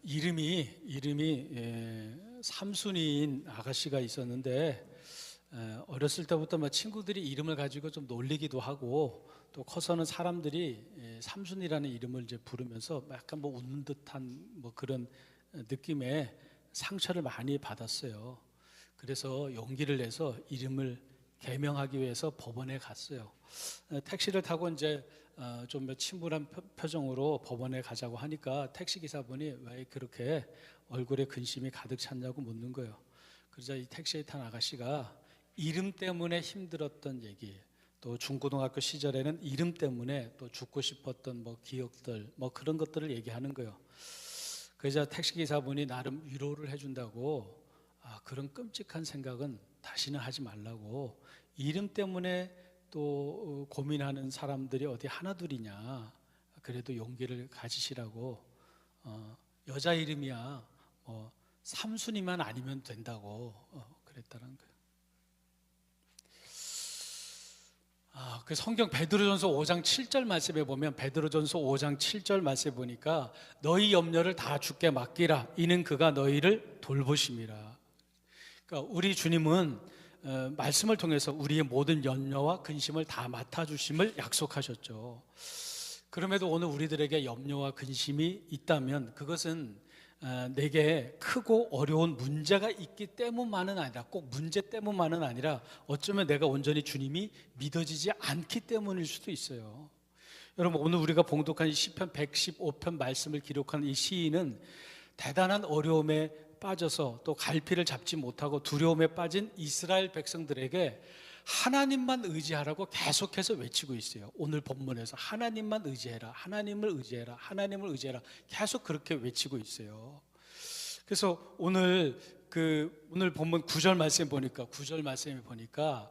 이름이 삼순이인 아가씨가 있었는데 어렸을 때부터 뭐 친구들이 이름을 가지고 좀 놀리기도 하고 또 커서는 사람들이 삼순이라는 이름을 이제 부르면서 약간 뭐 웃는 듯한 뭐 그런 느낌의 상처를 많이 받았어요. 그래서 용기를 내서 이름을 개명하기 위해서 법원에 갔어요. 택시를 타고 이제 좀 침울한 표정으로 법원에 가자고 하니까 택시 기사분이 왜 그렇게 얼굴에 근심이 가득 찼냐고 묻는 거예요. 그러자 이 택시에 탄 아가씨가 이름 때문에 힘들었던 얘기, 또 중고등학교 시절에는 이름 때문에 또 죽고 싶었던 뭐 기억들, 뭐 그런 것들을 얘기하는 거예요. 그러자 택시 기사분이 나름 위로를 해준다고, 그런 끔찍한 생각은 다시는 하지 말라고, 이름 때문에 또 고민하는 사람들이 어디 하나둘이냐, 그래도 용기를 가지시라고, 여자 이름이야 삼순이만 아니면 된다고 그랬다는 거예요. 그 성경 베드로전서 5장 7절 말씀에 보면, 베드로전서 5장 7절 말씀에 보니까 너희 염려를 다 주께 맡기라, 이는 그가 너희를 돌보심이라. 그러니까 우리 주님은 말씀을 통해서 우리의 모든 염려와 근심을 다 맡아주심을 약속하셨죠. 그럼에도 오늘 우리들에게 염려와 근심이 있다면 그것은 내게 크고 어려운 문제가 있기 때문만은 아니라, 꼭 문제 때문만은 아니라 어쩌면 내가 온전히 주님이 믿어지지 않기 때문일 수도 있어요. 여러분, 오늘 우리가 봉독한 시편 115편 말씀을 기록한 이 시인은 대단한 어려움에 빠져서 또 갈피를 잡지 못하고 두려움에 빠진 이스라엘 백성들에게 하나님만 의지하라고 계속해서 외치고 있어요. 오늘 본문에서 하나님만 의지해라, 하나님을 의지해라, 하나님을 의지해라, 계속 그렇게 외치고 있어요. 그래서 오늘 본문 9절 말씀에 보니까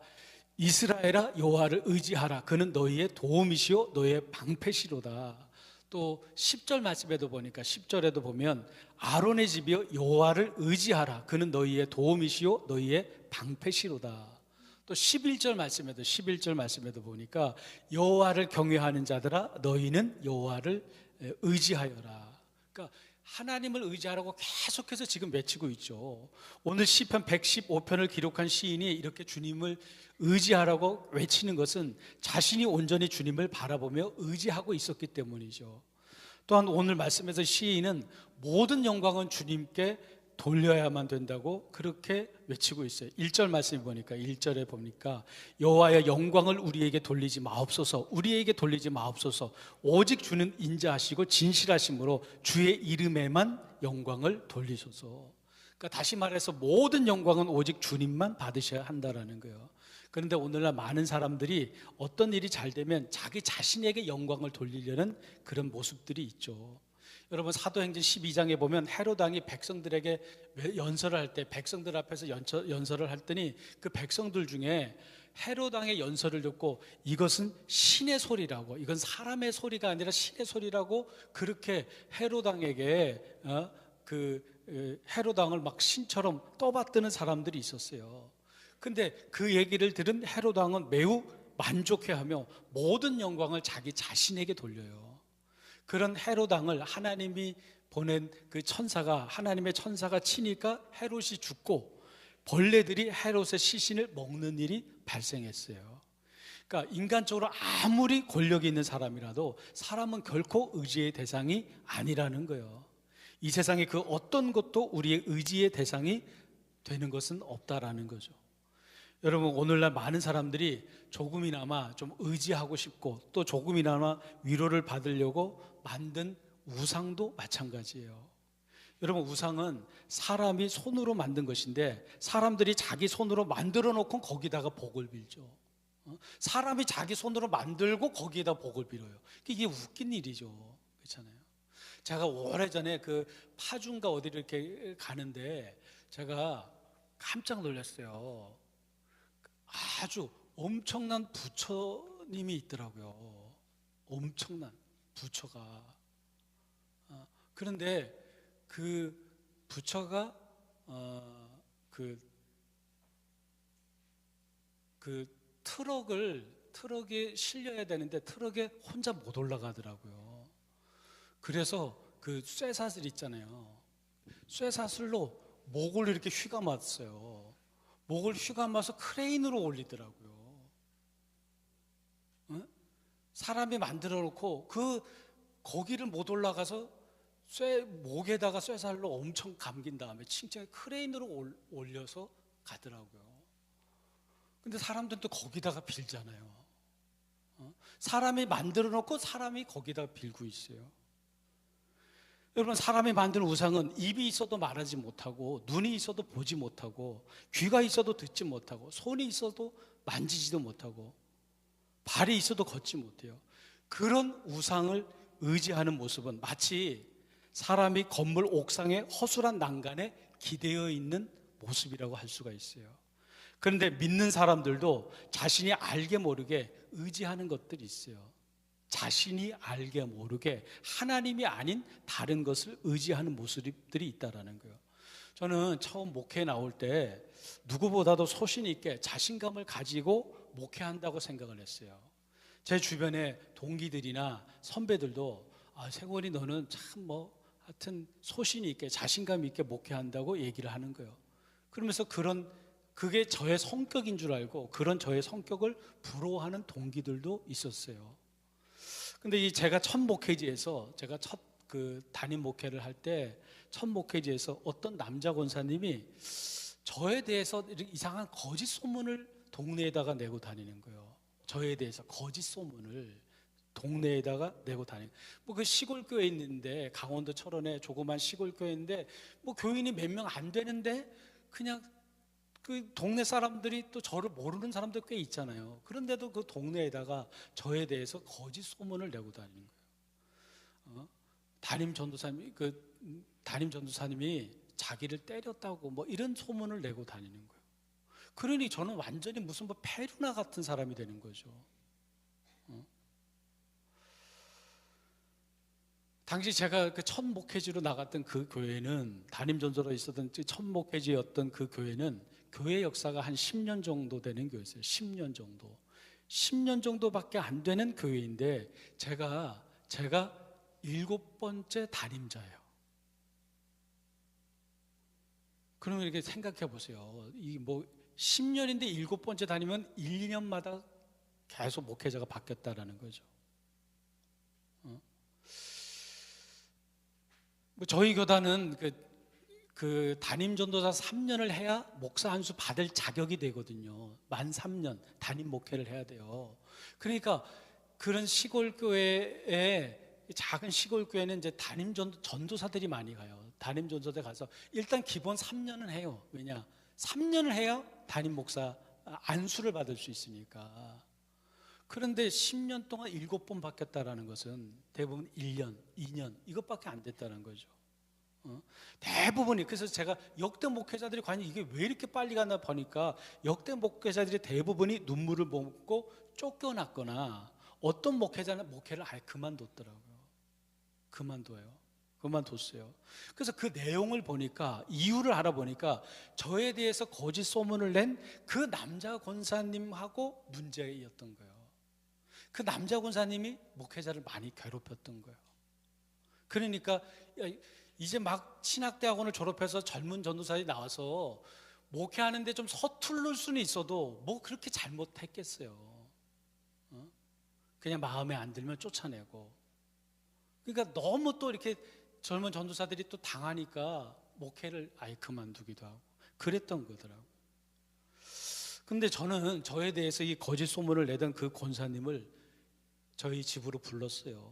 이스라엘아 여호와를 의지하라, 그는 너희의 도움이시요 너희의 방패시로다. 또 10절 말씀에도 보니까 10절에도 보면 아론의 집이여 여호와를 의지하라, 그는 너희의 도움이시요 너희의 방패시로다. 또 11절 말씀에도 보니까 여호와를 경외하는 자들아 너희는 여호와를 의지하여라. 그러니까 하나님을 의지하라고 계속해서 지금 외치고 있죠. 오늘 시편 115편을 기록한 시인이 이렇게 주님을 의지하라고 외치는 것은 자신이 온전히 주님을 바라보며 의지하고 있었기 때문이죠. 또한 오늘 말씀에서 시인은 모든 영광은 주님께 돌려야만 된다고 그렇게 외치고 있어요. 1절 말씀에 보니까, 1절에 보니까 여호와의 영광을 우리에게 돌리지 마옵소서, 우리에게 돌리지 마옵소서, 오직 주는 인자하시고 진실하심으로 주의 이름에만 영광을 돌리소서. 그러니까 다시 말해서 모든 영광은 오직 주님만 받으셔야 한다라는 거예요. 그런데 오늘날 많은 사람들이 어떤 일이 잘 되면 자기 자신에게 영광을 돌리려는 그런 모습들이 있죠. 여러분, 사도행전 12장에 보면 헤롯 왕이 백성들에게 연설을 할 때, 백성들 앞에서 연설을 했더니 그 백성들 중에 헤롯 왕의 연설을 듣고 이것은 신의 소리라고, 이건 사람의 소리가 아니라 신의 소리라고 그렇게 헤롯 왕에게 헤롯 왕을 막 신처럼 떠받드는 사람들이 있었어요. 근데 그 얘기를 들은 헤롯 왕은 매우 만족해하며 모든 영광을 자기 자신에게 돌려요. 그런 헤롯 왕을 하나님이 보낸 그 천사가, 하나님의 천사가 치니까 헤롯이 죽고 벌레들이 헤롯의 시신을 먹는 일이 발생했어요. 그러니까 인간적으로 아무리 권력이 있는 사람이라도 사람은 결코 의지의 대상이 아니라는 거예요. 이 세상에 그 어떤 것도 우리의 의지의 대상이 되는 것은 없다라는 거죠. 여러분, 오늘날 많은 사람들이 조금이나마 좀 의지하고 싶고 또 조금이나마 위로를 받으려고 만든 우상도 마찬가지예요. 여러분, 우상은 사람이 손으로 만든 것인데 사람들이 자기 손으로 만들어 놓고 거기다가 복을 빌죠. 사람이 자기 손으로 만들고 거기에다 복을 빌어요. 이게 웃긴 일이죠. 그렇잖아요. 제가 오래전에 그 파주인가 어디를 이렇게 가는데 제가 깜짝 놀랐어요. 아주 엄청난 부처님이 있더라고요. 엄청난 부처가. 그런데 그 부처가 그 트럭에 실려야 되는데 트럭에 혼자 못 올라가더라고요. 그래서 그 쇠사슬 있잖아요. 쇠사슬로 목을 이렇게 휘감았어요. 목을 휘감아서 크레인으로 올리더라고요. 응? 사람이 만들어 놓고 거기를 못 올라가서 목에다가 쇠살로 엄청 감긴 다음에 칭칭 크레인으로 올려서 가더라고요. 근데 사람들도 거기다가 빌잖아요. 사람이 만들어 놓고 사람이 거기다가 빌고 있어요. 여러분, 사람이 만든 우상은 입이 있어도 말하지 못하고, 눈이 있어도 보지 못하고, 귀가 있어도 듣지 못하고, 손이 있어도 만지지도 못하고, 발이 있어도 걷지 못해요. 그런 우상을 의지하는 모습은 마치 사람이 건물 옥상의 허술한 난간에 기대어 있는 모습이라고 할 수가 있어요. 그런데 믿는 사람들도 자신이 알게 모르게 의지하는 것들이 있어요. 자신이 알게 모르게 하나님이 아닌 다른 것을 의지하는 모습들이 있다라는 거예요. 저는 처음 목회에 나올 때 누구보다도 소신 있게 자신감을 가지고 목회한다고 생각을 했어요. 제 주변의 동기들이나 선배들도 세권이 너는 참 하여튼 소신이 있게 자신감 있게 목회한다고 얘기를 하는 거예요. 그러면서 그게 저의 성격인 줄 알고 그런 저의 성격을 부러워하는 동기들도 있었어요. 근데 제가 첫 목회지에서 제가 첫 담임 목회를 할 때 첫 목회지에서 어떤 남자 권사님이 저에 대해서 이상한 거짓 소문을 동네에다가 내고 다니는 거예요. 저에 대해서 거짓 소문을 동네에다가 내고 다니는. 그 시골 교회 있는데, 강원도 철원에 조그만 시골 교회인데 교인이 몇 명 안 되는데 그냥 그 동네 사람들이 또 저를 모르는 사람들 꽤 있잖아요. 그런데도 그 동네에다가 저에 대해서 거짓 소문을 내고 다니는 거예요. 담임 전도사님이 자기를 때렸다고 이런 소문을 내고 다니는 거예요. 그러니 저는 완전히 무슨 페루나 같은 사람이 되는 거죠. 당시 제가 그 첫 목회지로 나갔던 그 교회는, 담임 전도로 있었던 첫 목회지였던 그 교회는 교회 역사가 한 10년 정도 되는 교회였어요. 10년 정도. 10년 정도밖에 안 되는 교회인데 제가 7번째 담임자예요. 그러면 이렇게 생각해 보세요. 10년인데 7번째 다니면 1, 2년마다 계속 목회자가 바뀌었다라는 거죠. 저희 교단은 그 담임 전도사 3년을 해야 목사 한 수 받을 자격이 되거든요. 만 3년 담임 목회를 해야 돼요. 그러니까 그런 시골 교회에, 작은 시골 교회는 이제 담임 전도사들이 많이 가요. 담임 전도사들 가서 일단 기본 3년은 해요. 왜냐? 3년을 해야 담임 목사 안수를 받을 수 있으니까. 그런데 10년 동안 7번 바뀌었다라는 것은 대부분 1년, 2년 이것밖에 안 됐다는 거죠. 대부분이. 그래서 제가 역대 목회자들이 과연 이게 왜 이렇게 빨리 갔나 보니까 역대 목회자들이 대부분이 눈물을 머금고 쫓겨났거나 어떤 목회자는 목회를 아예 그만뒀더라고요. 그만뒀어요. 그래서 그 내용을 보니까, 이유를 알아보니까 저에 대해서 거짓 소문을 낸 그 남자 권사님하고 문제였던 거예요. 그 남자 권사님이 목회자를 많이 괴롭혔던 거예요. 그러니까 이제 막 신학대학원을 졸업해서 젊은 전도사들이 나와서 목회하는데 좀 서툴를 수는 있어도 그렇게 잘못했겠어요. 그냥 마음에 안 들면 쫓아내고. 그러니까 너무 또 이렇게 젊은 전도사들이 또 당하니까 목회를 아예 그만두기도 하고 그랬던 거더라고요. 근데 저는 저에 대해서 이 거짓 소문을 내던 그 권사님을 저희 집으로 불렀어요.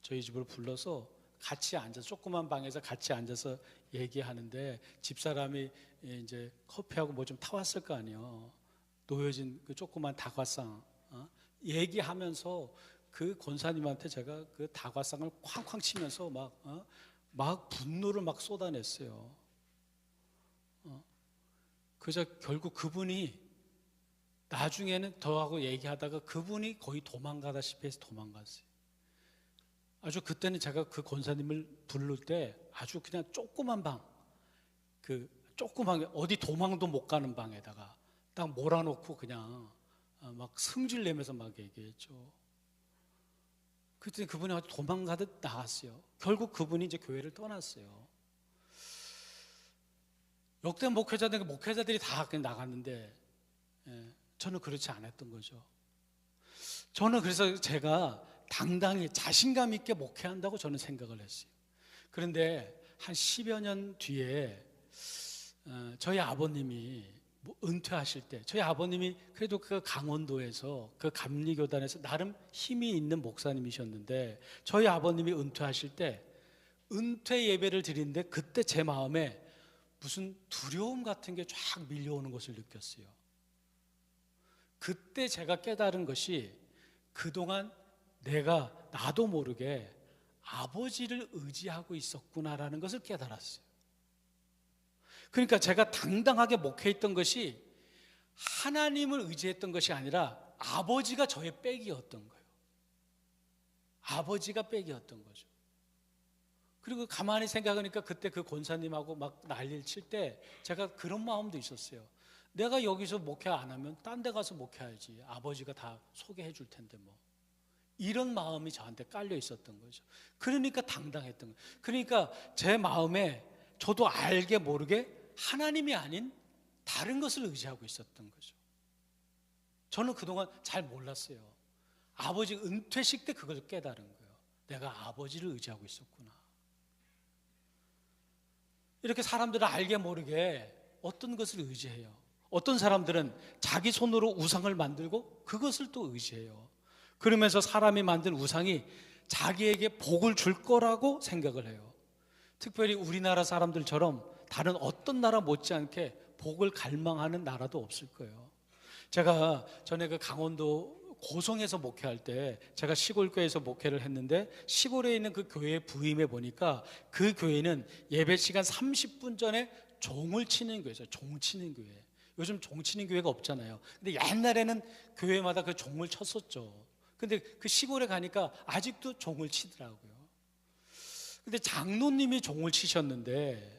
저희 집으로 불러서 같이 앉아서, 조그만 방에서 같이 앉아서 얘기하는데, 집사람이 이제 커피하고 좀 타왔을 거 아니에요. 놓여진 그 조그만 다과상 얘기하면서 그 권사님한테 제가 그 다과상을 쾅쾅 치면서 막 분노를 막 쏟아냈어요. 그래서 결국 그분이 나중에는 저하고 얘기하다가 그분이 거의 도망가다시피 해서 도망갔어요. 아주 그때는 제가 그 권사님을 부를 때 아주 그냥 조그만 방, 조그만 어디 도망도 못 가는 방에다가 딱 몰아놓고 그냥 막 승질 내면서 막 얘기했죠. 그때 그분이 도망가듯 나갔어요. 결국 그분이 이제 교회를 떠났어요. 역대 목회자들이 다 그냥 나갔는데, 저는 그렇지 않았던 거죠. 저는 그래서 제가 당당히 자신감 있게 목회한다고 저는 생각을 했어요. 그런데 한 10여 년 뒤에 저희 아버님이 은퇴하실 때, 저희 아버님이 그래도 그 강원도에서 그 감리교단에서 나름 힘이 있는 목사님이셨는데, 저희 아버님이 은퇴하실 때 은퇴 예배를 드리는데 그때 제 마음에 무슨 두려움 같은 게 쫙 밀려오는 것을 느꼈어요. 그때 제가 깨달은 것이 그동안 내가 나도 모르게 아버지를 의지하고 있었구나라는 것을 깨달았어요. 그러니까 제가 당당하게 목회했던 것이 하나님을 의지했던 것이 아니라 아버지가 저의 백이었던 거예요. 아버지가 백이었던 거죠. 그리고 가만히 생각하니까 그때 그 권사님하고 막 난리를 칠 때 제가 그런 마음도 있었어요. 내가 여기서 목회 안 하면 딴 데 가서 목회해야지. 아버지가 다 소개해 줄 텐데 뭐. 이런 마음이 저한테 깔려 있었던 거죠. 그러니까 당당했던 거예요. 그러니까 제 마음에 저도 알게 모르게 하나님이 아닌 다른 것을 의지하고 있었던 거죠. 저는 그동안 잘 몰랐어요. 아버지 은퇴식 때 그걸 깨달은 거예요. 내가 아버지를 의지하고 있었구나. 이렇게 사람들은 알게 모르게 어떤 것을 의지해요. 어떤 사람들은 자기 손으로 우상을 만들고 그것을 또 의지해요. 그러면서 사람이 만든 우상이 자기에게 복을 줄 거라고 생각을 해요. 특별히 우리나라 사람들처럼 다른 어떤 나라 못지않게 복을 갈망하는 나라도 없을 거예요. 제가 전에 그 강원도 고성에서 목회할 때 제가 시골 교회에서 목회를 했는데, 시골에 있는 그 교회에 부임해 보니까 그 교회는 예배 시간 30분 전에 종을 치는 교회죠. 종 치는 교회. 요즘 종 치는 교회가 없잖아요. 근데 옛날에는 교회마다 그 종을 쳤었죠. 근데 그 시골에 가니까 아직도 종을 치더라고요. 근데 장로님이 종을 치셨는데,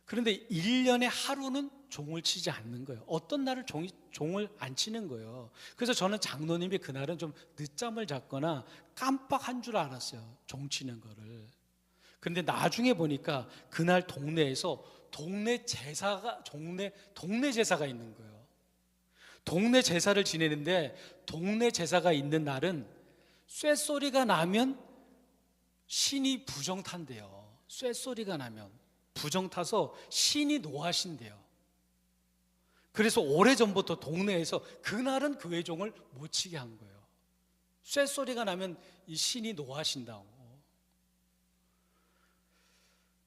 그런데 1년에 하루는 종을 치지 않는 거예요. 어떤 날을 종을 안 치는 거예요. 그래서 저는 장로님이 그날은 좀 늦잠을 잤거나 깜빡한 줄 알았어요. 종 치는 거를. 그런데 나중에 보니까 그날 동네에서 동네 제사가 있는 거예요. 동네 제사를 지내는데, 동네 제사가 있는 날은 쇳소리가 나면 신이 부정탄대요. 쇳소리가 나면 부정타서 신이 노하신대요. 그래서 오래전부터 동네에서 그날은 교회 종을 못 치게 한 거예요. 쇳소리가 나면 이 신이 노하신다고.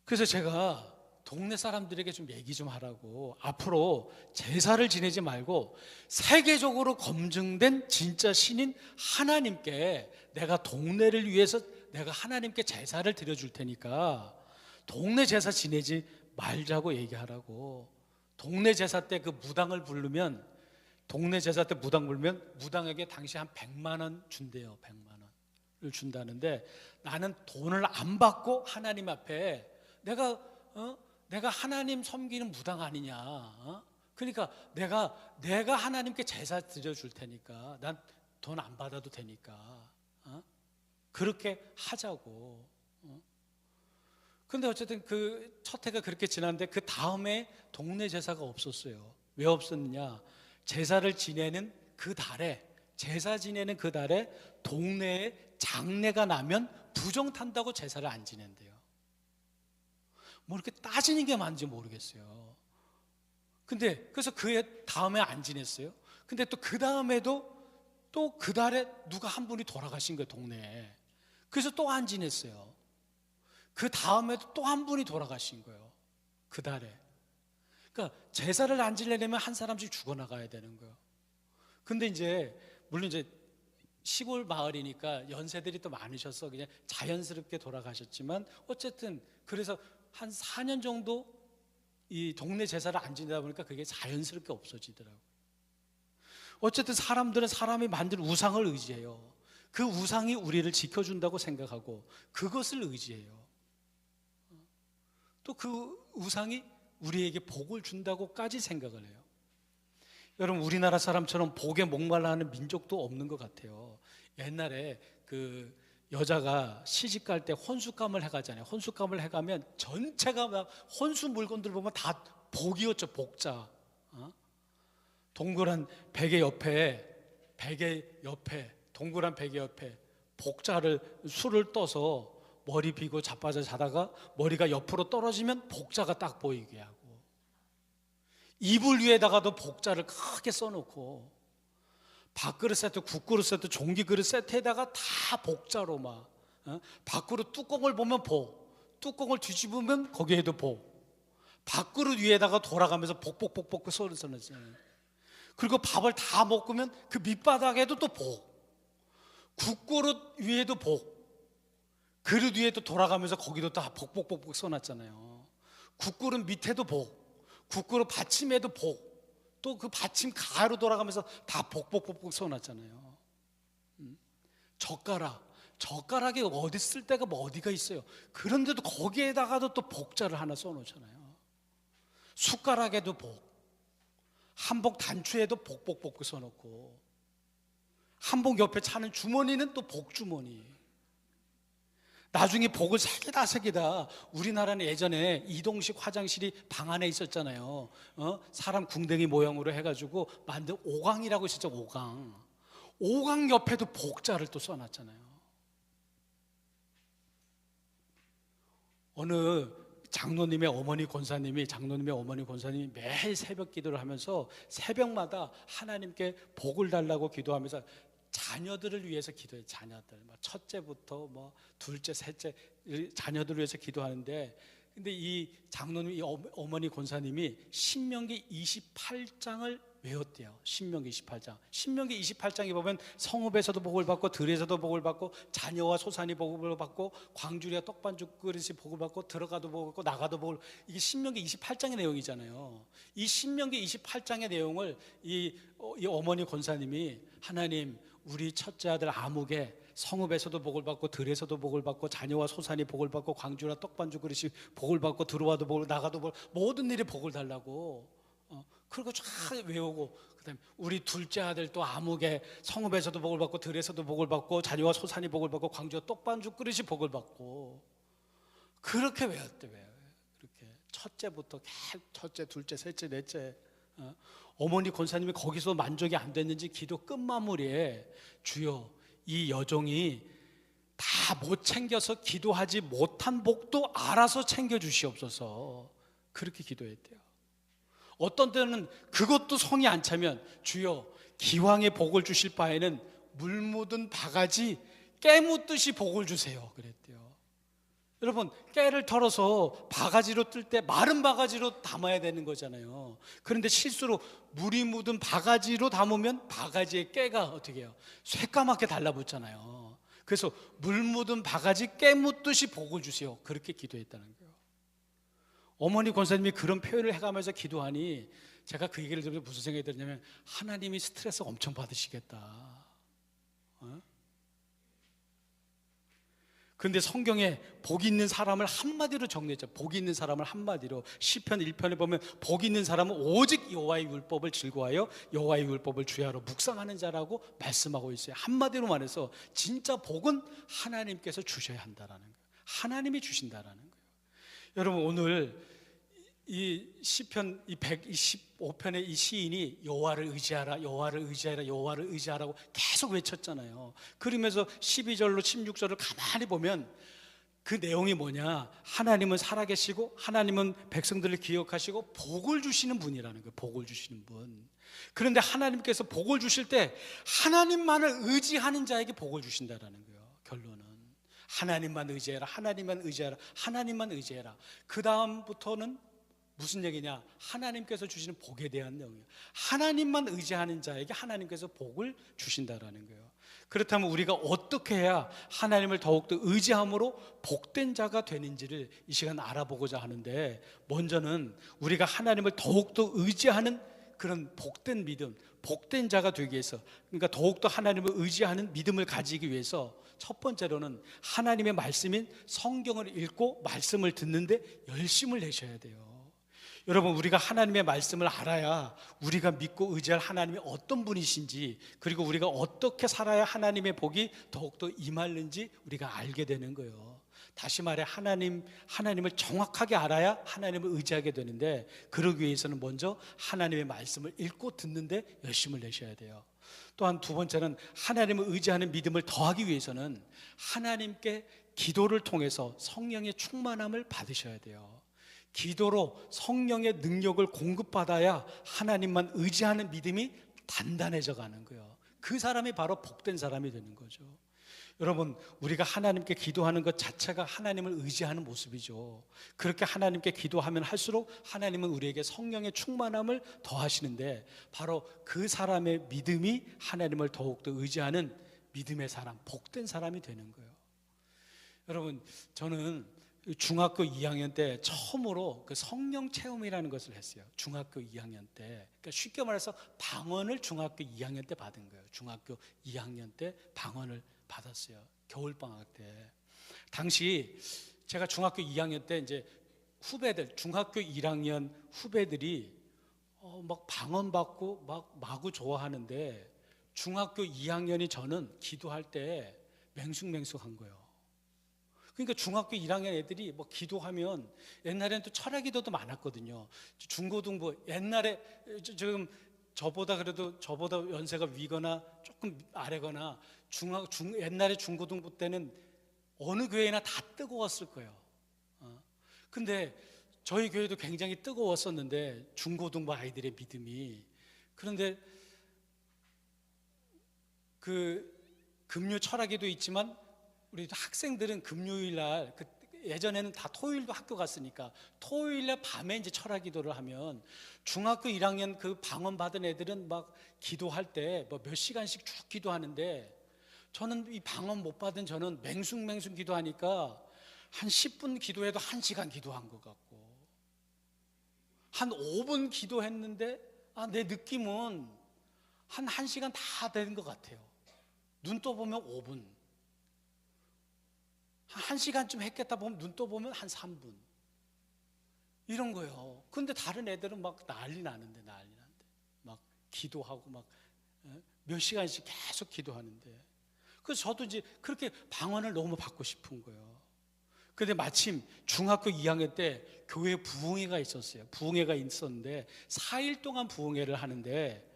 그래서 제가 동네 사람들에게 좀 얘기 좀 하라고, 앞으로 제사를 지내지 말고 세계적으로 검증된 진짜 신인 하나님께, 내가 동네를 위해서 내가 하나님께 제사를 드려줄 테니까 동네 제사 지내지 말자고 얘기하라고. 동네 제사 때 그 무당을 부르면, 동네 제사 때 무당 부르면 무당에게 당시 한 100만 원 준대요. 100만 원을 준다는데, 나는 돈을 안 받고 하나님 앞에 내가 하나님 섬기는 무당 아니냐. 그러니까 내가 하나님께 제사 드려줄 테니까, 난 돈 안 받아도 되니까 그렇게 하자고. 근데 어쨌든 그 첫 해가 그렇게 지났는데, 그 다음에 동네 제사가 없었어요. 왜 없었느냐? 제사 지내는 그 달에 동네에 장례가 나면 부정탄다고 제사를 안 지낸대요. 뭐 이렇게 따지는 게 많은지 모르겠어요. 근데 그래서 그 다음에 안 지냈어요. 근데 또 그 다음에도 또 그 달에 누가 한 분이 돌아가신 거예요, 동네에. 그래서 또 안 지냈어요. 그 다음에도 또 한 분이 돌아가신 거예요, 그 달에. 그러니까 제사를 안 지내려면 한 사람씩 죽어나가야 되는 거예요. 근데 이제 물론 이제 시골 마을이니까 연세들이 또 많으셔서 그냥 자연스럽게 돌아가셨지만, 어쨌든 그래서 한 4년 정도 이 동네 제사를 안 지내다 보니까 그게 자연스럽게 없어지더라고요. 어쨌든 사람들은 사람이 만든 우상을 의지해요. 그 우상이 우리를 지켜준다고 생각하고 그것을 의지해요. 또 그 우상이 우리에게 복을 준다고까지 생각을 해요. 여러분, 우리나라 사람처럼 복에 목말라 하는 민족도 없는 것 같아요. 옛날에 그 여자가 시집 갈 때 혼수감을 해가잖아요. 혼수감을 해가면 전체가 막 혼수 물건들 보면 다 복이었죠. 복자. 동그란 베개 옆에 동그란 베개 옆에 복자를 술을 떠서 머리 비고 자빠져 자다가 머리가 옆으로 떨어지면 복자가 딱 보이게 하고, 이불 위에다가도 복자를 크게 써놓고, 밥그릇 세트, 국그릇 세트, 종기그릇 세트에다가 다 복자로 막, 밥그릇 뚜껑을 보면 복, 뚜껑을 뒤집으면 거기에도 복, 밥그릇 위에다가 돌아가면서 복복복복 그 소리 써놨잖아요. 그리고 밥을 다 먹으면 그 밑바닥에도 또 복, 국그릇 위에도 복, 그릇 위에도 돌아가면서 거기도 다 복복복복 써놨잖아요. 국그릇 밑에도 복, 국그릇 받침에도 복, 또 그 받침 가로 돌아가면서 다 복복복복 써놨잖아요. 젓가락이 어디 쓸 데가 뭐 어디가 있어요. 그런데도 거기에다가도 또 복자를 하나 써놓잖아요. 숟가락에도 복, 한복 단추에도 복복복복 써놓고, 한복 옆에 차는 주머니는 또 복주머니. 나중에 복을 새기다 우리나라는 예전에 이동식 화장실이 방 안에 있었잖아요. 사람 궁뎅이 모양으로 해가지고 만든 오강이라고 있었죠. 오강 옆에도 복자를 또 써놨잖아요. 어느 장로님의 어머니 권사님이 매일 새벽 기도를 하면서 새벽마다 하나님께 복을 달라고 기도하면서 자녀들을 위해서 기도해요. 자녀들, 첫째부터 둘째, 셋째 자녀들을 위해서 기도하는데, 근데 이 장로님, 이 어머니 권사님이 신명기 28장을 외웠대요. 신명기 28장. 신명기 28장에 보면 성읍에서도 복을 받고, 들에서도 복을 받고, 자녀와 소산이 복을 받고, 광주리와 떡반죽 그릇이 복을 받고, 들어가도 복을 받고, 나가도 복을, 이게 신명기 28장의 내용이잖아요. 이 신명기 28장의 내용을 이 어머니 권사님이, 하나님, 우리 첫째 아들 아무개 성읍에서도 복을 받고, 들에서도 복을 받고, 자녀와 소산이 복을 받고, 광주나 떡반죽 그릇이 복을 받고, 들어와도 복을, 나가도 복을, 모든 일에 복을 달라고, 그리고 쫙 외우고, 그다음에 우리 둘째 아들 또 아무개 성읍에서도 복을 받고, 들에서도 복을 받고, 자녀와 소산이 복을 받고, 광주와 떡반죽 그릇이 복을 받고, 그렇게 외웠대. 그렇게 첫째부터 첫째, 둘째, 셋째, 넷째. 어머니 권사님이 거기서 만족이 안 됐는지 기도 끝마무리에, 주여, 이 여종이 다 못 챙겨서 기도하지 못한 복도 알아서 챙겨주시옵소서, 그렇게 기도했대요. 어떤 때는 그것도 성이 안 차면, 주여, 기왕의 복을 주실 바에는 물 묻은 바가지 깨묻듯이 복을 주세요, 그랬대요. 여러분, 깨를 털어서 바가지로 뜰 때 마른 바가지로 담아야 되는 거잖아요. 그런데 실수로 물이 묻은 바가지로 담으면 바가지의 깨가 어떻게 해요? 새까맣게 달라붙잖아요. 그래서 물 묻은 바가지 깨묻듯이 복을 주세요, 그렇게 기도했다는 거예요. 어머니 권사님이 그런 표현을 해가면서 기도하니, 제가 그 얘기를 들으면서 무슨 생각이 들었냐면, 하나님이 스트레스 엄청 받으시겠다. 그런데 성경에 복 있는 사람을 한마디로 정리했죠. 복 있는 사람을 한마디로, 시편 1편에 보면 복 있는 사람은 오직 여호와의 율법을 즐거워하여 여호와의 율법을 주야로 묵상하는 자라고 말씀하고 있어요. 한마디로 말해서 진짜 복은 하나님께서 주셔야 한다라는 거예요. 하나님이 주신다라는 거예요. 여러분, 오늘 이 시편 이 125편의 이 시인이 여호와를 의지하라, 여호와를 의지하라, 여호와를 의지하라고 계속 외쳤잖아요. 그러면서 12절로 16절을 가만히 보면 그 내용이 뭐냐, 하나님은 살아계시고 하나님은 백성들을 기억하시고 복을 주시는 분이라는 거예요. 복을 주시는 분. 그런데 하나님께서 복을 주실 때 하나님만을 의지하는 자에게 복을 주신다라는 거예요. 결론은 하나님만 의지해라, 하나님만 의지해라, 하나님만 의지해라. 그 다음부터는 무슨 얘기냐, 하나님께서 주시는 복에 대한 내용이에요. 하나님만 의지하는 자에게 하나님께서 복을 주신다라는 거예요. 그렇다면 우리가 어떻게 해야 하나님을 더욱더 의지함으로 복된 자가 되는지를 이 시간 알아보고자 하는데, 먼저는 우리가 하나님을 더욱더 의지하는 그런 복된 믿음, 복된 자가 되기 위해서, 그러니까 더욱더 하나님을 의지하는 믿음을 가지기 위해서 첫 번째로는 하나님의 말씀인 성경을 읽고 말씀을 듣는데 열심을 내셔야 돼요. 여러분, 우리가 하나님의 말씀을 알아야 우리가 믿고 의지할 하나님이 어떤 분이신지, 그리고 우리가 어떻게 살아야 하나님의 복이 더욱더 임하는지 우리가 알게 되는 거예요. 다시 말해, 하나님을 정확하게 알아야 하나님을 의지하게 되는데, 그러기 위해서는 먼저 하나님의 말씀을 읽고 듣는데 열심을 내셔야 돼요. 또한 두 번째는, 하나님을 의지하는 믿음을 더하기 위해서는 하나님께 기도를 통해서 성령의 충만함을 받으셔야 돼요. 기도로 성령의 능력을 공급받아야 하나님만 의지하는 믿음이 단단해져 가는 거예요. 그 사람이 바로 복된 사람이 되는 거죠. 여러분, 우리가 하나님께 기도하는 것 자체가 하나님을 의지하는 모습이죠. 그렇게 하나님께 기도하면 할수록 하나님은 우리에게 성령의 충만함을 더하시는데, 바로 그 사람의 믿음이 하나님을 더욱더 의지하는 믿음의 사람, 복된 사람이 되는 거예요. 여러분, 저는 중학교 2학년 때 처음으로 그 성령 체험이라는 것을 했어요. 중학교 2학년 때. 그러니까 쉽게 말해서 방언을 중학교 2학년 때 받은 거예요. 중학교 2학년 때 방언을 받았어요. 겨울방학 때. 당시 제가 중학교 2학년 때 이제 후배들, 중학교 1학년 후배들이 막 방언 받고 막 마구 좋아하는데, 중학교 2학년이 저는 기도할 때 맹숭맹숭한 거예요. 그러니까 중학교 1학년 애들이 뭐 기도하면, 옛날에는 또 철야 기도도 많았거든요. 중고등부, 옛날에 지금 저보다 연세가 위거나 조금 아래거나 옛날에 중고등부 때는 어느 교회나 다 뜨거웠을 거예요. 근데 저희 교회도 굉장히 뜨거웠었는데, 중고등부 아이들의 믿음이. 그런데 그 금요 철학에도 있지만, 우리 학생들은 금요일 날, 예전에는 다 토요일도 학교 갔으니까 토요일 날 밤에 이제 철학 기도를 하면, 중학교 1학년 그 방언 받은 애들은 막 기도할 때 뭐 몇 시간씩 쭉 기도하는데, 저는 이 방언 못 받은 저는 맹숭맹숭 기도하니까 한 10분 기도해도 1시간 기도한 것 같고, 한 5분 기도했는데 내 느낌은 한 1시간 다 되는 것 같아요. 눈 떠보면 5분, 한 1시간쯤 했겠다 보면 눈 떠보면 한 3분, 이런 거예요. 근데 다른 애들은 막 난리 나는데 막 기도하고 막 몇 시간씩 계속 기도하는데, 그래서 저도 이제 그렇게 방언을 너무 받고 싶은 거예요. 근데 마침 중학교 2학년 때 교회 부흥회가 있었어요. 부흥회가 있었는데 4일 동안 부흥회를 하는데,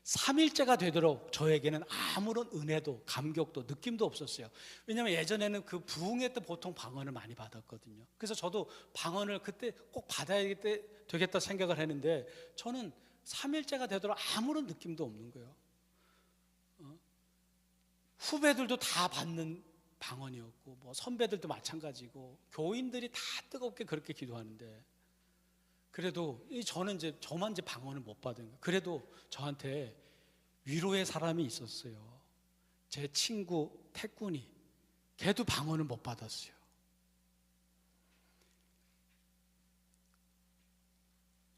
3일째가 되도록 저에게는 아무런 은혜도 감격도 느낌도 없었어요. 왜냐하면 예전에는 그 부흥회 때 보통 방언을 많이 받았거든요. 그래서 저도 방언을 그때 꼭 받아야 되겠다 생각을 했는데, 저는 3일째가 되도록 아무런 느낌도 없는 거예요. 후배들도 다 받는 방언이었고, 뭐 선배들도 마찬가지고, 교인들이 다 뜨겁게 그렇게 기도하는데, 그래도 저는 저만 이제 방언을 못 받은 거예요. 그래도 저한테 위로의 사람이 있었어요. 제 친구 태군이. 걔도 방언을 못 받았어요.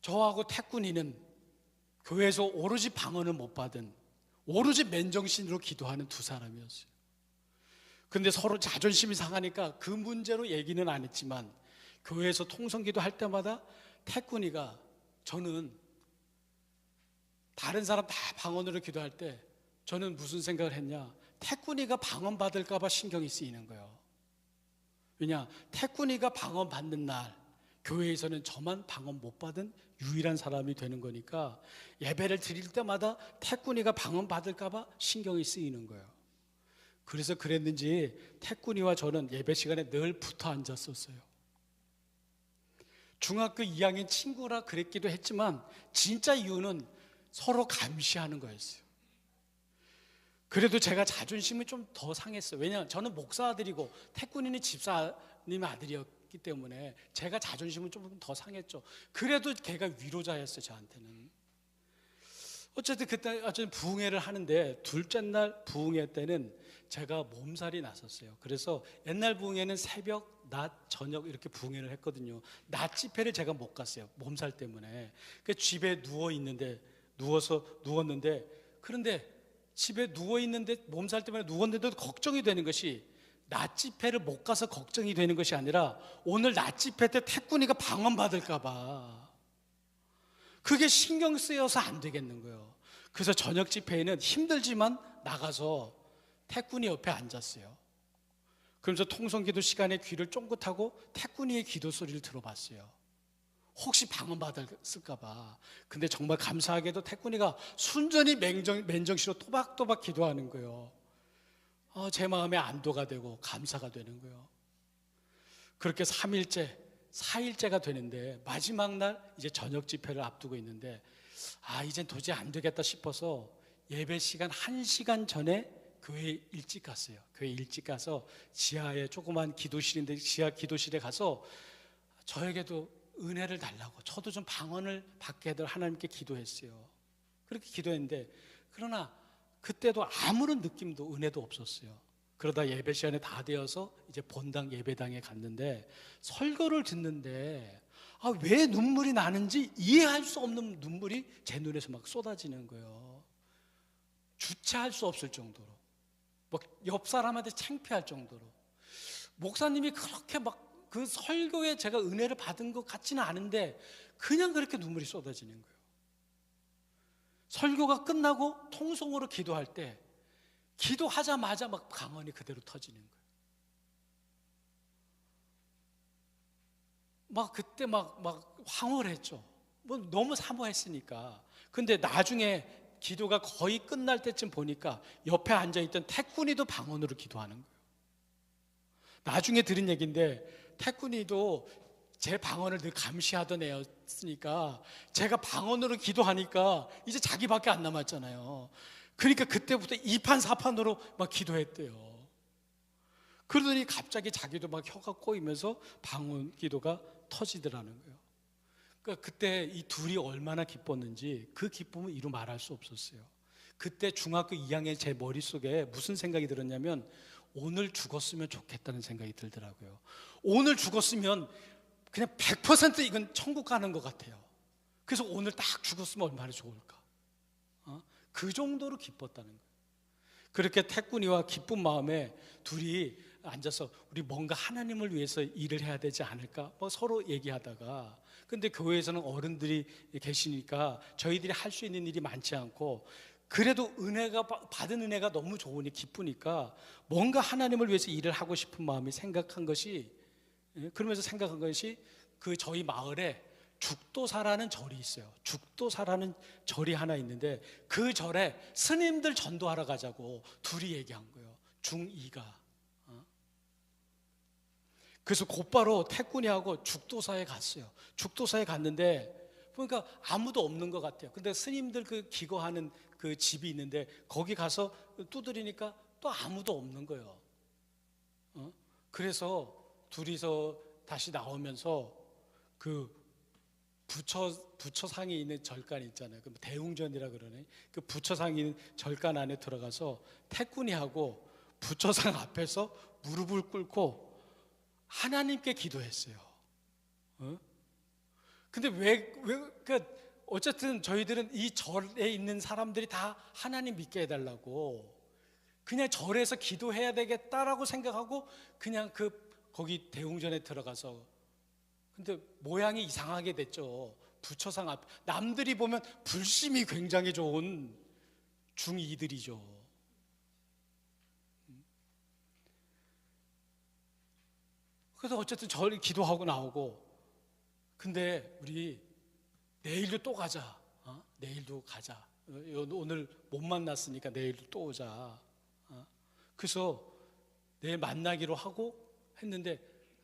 저하고 태군이는 교회에서 오로지 방언을 못 받은, 오로지 맨정신으로 기도하는 두 사람이었어요. 근데 서로 자존심이 상하니까 그 문제로 얘기는 안 했지만, 교회에서 통성기도 할 때마다 태군이가, 저는 다른 사람 다 방언으로 기도할 때 저는 무슨 생각을 했냐, 태군이가 방언 받을까 봐 신경이 쓰이는 거예요. 왜냐, 태군이가 방언 받는 날 교회에서는 저만 방언 못 받은 유일한 사람이 되는 거니까, 예배를 드릴 때마다 태군이가 방언 받을까 봐 신경이 쓰이는 거예요. 그래서 그랬는지 태군이와 저는 예배 시간에 늘 붙어 앉았었어요. 중학교 2학년 친구라 그랬기도 했지만, 진짜 이유는 서로 감시하는 거였어요. 그래도 제가 자존심이 좀 더 상했어요. 왜냐하면 저는 목사 아들이고 태군이는 집사님 아들이었기 때문에 제가 자존심은 좀 더 상했죠. 그래도 걔가 위로자였어요, 저한테는. 어쨌든 그때 부흥회를 하는데, 둘째 날 부흥회 때는 제가 몸살이 났었어요. 그래서 옛날 부흥회는 새벽, 낮, 저녁 이렇게 부흥회를 했거든요. 낮 집회를 제가 못 갔어요, 몸살 때문에. 그 집에 누웠는데, 그런데 집에 누워있는데, 몸살 때문에 누웠는데도 걱정이 되는 것이, 낮 집회를 못 가서 걱정이 되는 것이 아니라, 오늘 낮 집회 때 태군이가 방언 받을까 봐. 그게 신경 쓰여서 안 되겠는 거예요. 그래서 저녁 집회에는 힘들지만 나가서 태꾼이 옆에 앉았어요. 그러면서 통성기도 시간에 귀를 쫑긋하고 태꾼이의 기도 소리를 들어봤어요. 혹시 방언받았을까 봐. 근데 정말 감사하게도 태꾼이가 순전히 맨정신으로 또박또박 기도하는 거예요. 제 마음에 안도가 되고 감사가 되는 거예요. 그렇게 3일째, 4일째가 되는데 마지막 날 이제 저녁 집회를 앞두고 있는데 이젠 도저히 안 되겠다 싶어서 예배 시간 1시간 전에 교회에 일찍 갔어요. 교회 일찍 가서 지하에 조그만 기도실인데 지하 기도실에 가서 저에게도 은혜를 달라고, 저도 좀 방언을 받게 해달 하나님께 기도했어요. 그렇게 기도했는데 그러나 그때도 아무런 느낌도 은혜도 없었어요. 그러다 예배 시간에 다 되어서 이제 본당 예배당에 갔는데 설교를 듣는데 왜 눈물이 나는지 이해할 수 없는 눈물이 제 눈에서 막 쏟아지는 거예요. 주체할 수 없을 정도로, 옆 사람한테 창피할 정도로. 목사님이 그렇게 막 그 설교에 제가 은혜를 받은 것 같지는 않은데 그냥 그렇게 눈물이 쏟아지는 거예요. 설교가 끝나고 통성으로 기도할 때 기도하자마자 막 방언이 그대로 터지는 거예요. 그때 황홀했죠. 너무 사모했으니까. 근데 나중에 기도가 거의 끝날 때쯤 보니까 옆에 앉아있던 태꾼이도 방언으로 기도하는 거예요. 나중에 들은 얘기인데 태꾼이도 제 방언을 늘 감시하던 애였으니까 제가 방언으로 기도하니까 이제 자기밖에 안 남았잖아요. 그러니까 그때부터 2판 4판으로 막 기도했대요. 그러더니 갑자기 자기도 막 혀가 꼬이면서 방언 기도가 터지더라는 거예요. 그러니까 그때 이 둘이 얼마나 기뻤는지 그 기쁨은 이루 말할 수 없었어요. 그때 중학교 2학년 제 머릿속에 무슨 생각이 들었냐면 오늘 죽었으면 좋겠다는 생각이 들더라고요. 오늘 죽었으면 그냥 100% 이건 천국 가는 것 같아요. 그래서 오늘 딱 죽었으면 얼마나 좋을까. 그 정도로 기뻤다는 거예요. 그렇게 태꾼이와 기쁜 마음에 둘이 앉아서 우리 뭔가 하나님을 위해서 일을 해야 되지 않을까 서로 얘기하다가, 근데 교회에서는 어른들이 계시니까 저희들이 할 수 있는 일이 많지 않고 그래도 받은 은혜가 너무 좋으니 기쁘니까 뭔가 하나님을 위해서 일을 하고 싶은 마음이 그러면서 생각한 것이 그 저희 마을에 죽도사라는 절이 있어요. 죽도사라는 절이 하나 있는데 그 절에 스님들 전도하러 가자고 둘이 얘기한 거예요. 중2가. 그래서 곧바로 태꾼이하고 죽도사에 갔어요. 죽도사에 갔는데 보니까 아무도 없는 것 같아요. 근데 스님들 그 기거하는 그 집이 있는데 거기 가서 두드리니까 또 아무도 없는 거예요. 그래서 둘이서 다시 나오면서 그 부처상이 있는 절간 있잖아요. 그 대웅전이라 그러네. 그 부처상이 있는 절간 안에 들어가서 태꾼이하고 부처상 앞에서 무릎을 꿇고 하나님께 기도했어요. 근데 어쨌든 저희들은 이 절에 있는 사람들이 다 하나님 믿게 해달라고 그냥 절에서 기도해야 되겠다라고 생각하고 그냥 거기 대웅전에 들어가서, 근데 모양이 이상하게 됐죠. 부처상 앞, 남들이 보면 불심이 굉장히 좋은 중2들이죠. 그래서 어쨌든 절 기도하고 나오고, 근데 우리 내일도 또 가자. 내일도 가자. 오늘 못 만났으니까 내일도 또 오자. 그래서 내일 만나기로 하고 했는데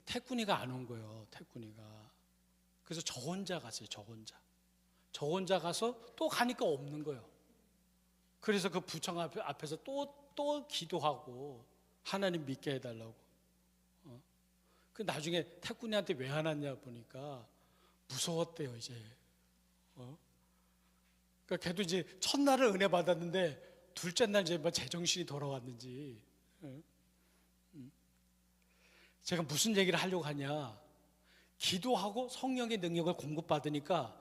태꾼이가 안 온 거예요. 태꾼이가. 그래서 저 혼자 갔어요. 저 혼자 가서 또 가니까 없는 거예요. 그래서 그 부청 앞에서 또 기도하고 하나님 믿게 해달라고. 그 나중에 태꾼이한테 왜 안 왔냐 보니까 무서웠대요. 이제. 그러니까 걔도 이제 첫날을 은혜 받았는데 둘째 날 이제 제정신이 돌아왔는지. 제가 무슨 얘기를 하려고 하냐, 기도하고 성령의 능력을 공급받으니까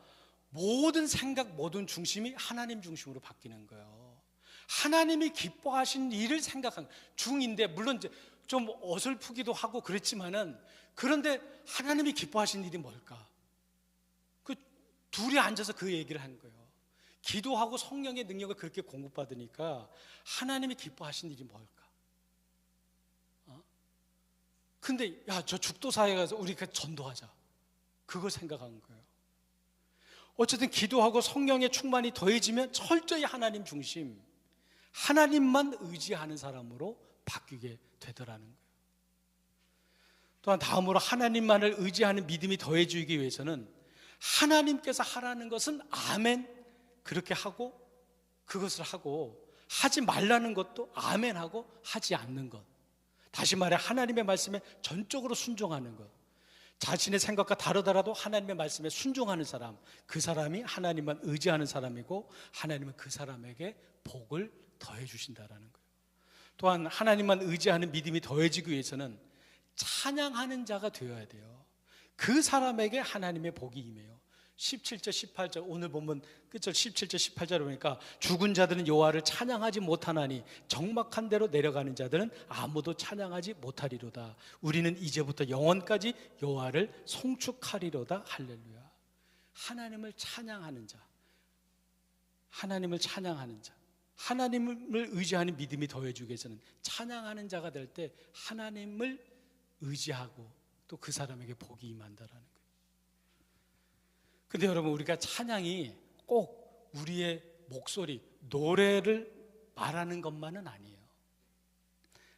모든 생각, 모든 중심이 하나님 중심으로 바뀌는 거예요. 하나님이 기뻐하신 일을 생각한 중인데, 물론 이제 좀 어설프기도 하고 그랬지만은, 그런데 하나님이 기뻐하신 일이 뭘까? 둘이 앉아서 그 얘기를 한 거예요. 기도하고 성령의 능력을 그렇게 공급받으니까 하나님이 기뻐하신 일이 뭘까? 근데 야, 저 죽도사에 가서 우리가 전도하자, 그걸 생각한 거예요. 어쨌든 기도하고 성령의 충만이 더해지면 철저히 하나님 중심, 하나님만 의지하는 사람으로 바뀌게 되더라는 거예요. 또한 다음으로 하나님만을 의지하는 믿음이 더해지기 위해서는 하나님께서 하라는 것은 아멘 그렇게 하고, 그것을 하고, 하지 말라는 것도 아멘 하고 하지 않는 것, 다시 말해 하나님의 말씀에 전적으로 순종하는 것, 자신의 생각과 다르더라도 하나님의 말씀에 순종하는 사람, 그 사람이 하나님만 의지하는 사람이고 하나님은 그 사람에게 복을 더해 주신다라는 거예요. 또한 하나님만 의지하는 믿음이 더해지기 위해서는 찬양하는 자가 되어야 돼요. 그 사람에게 하나님의 복이 임해요. 17절 18절 오늘 본문 끝절 17절 18절을 보니까 죽은 자들은 여호와를 찬양하지 못하나니 적막한 데로 내려가는 자들은 아무도 찬양하지 못하리로다. 우리는 이제부터 영원까지 여호와를 송축하리로다. 할렐루야. 하나님을 찬양하는 자, 하나님을 찬양하는 자, 하나님을 의지하는 믿음이 더해주기 위해서는 찬양하는 자가 될 때 하나님을 의지하고 또 그 사람에게 복이 임한다라는 거예요. 근데 여러분, 우리가 찬양이 꼭 우리의 목소리, 노래를 말하는 것만은 아니에요.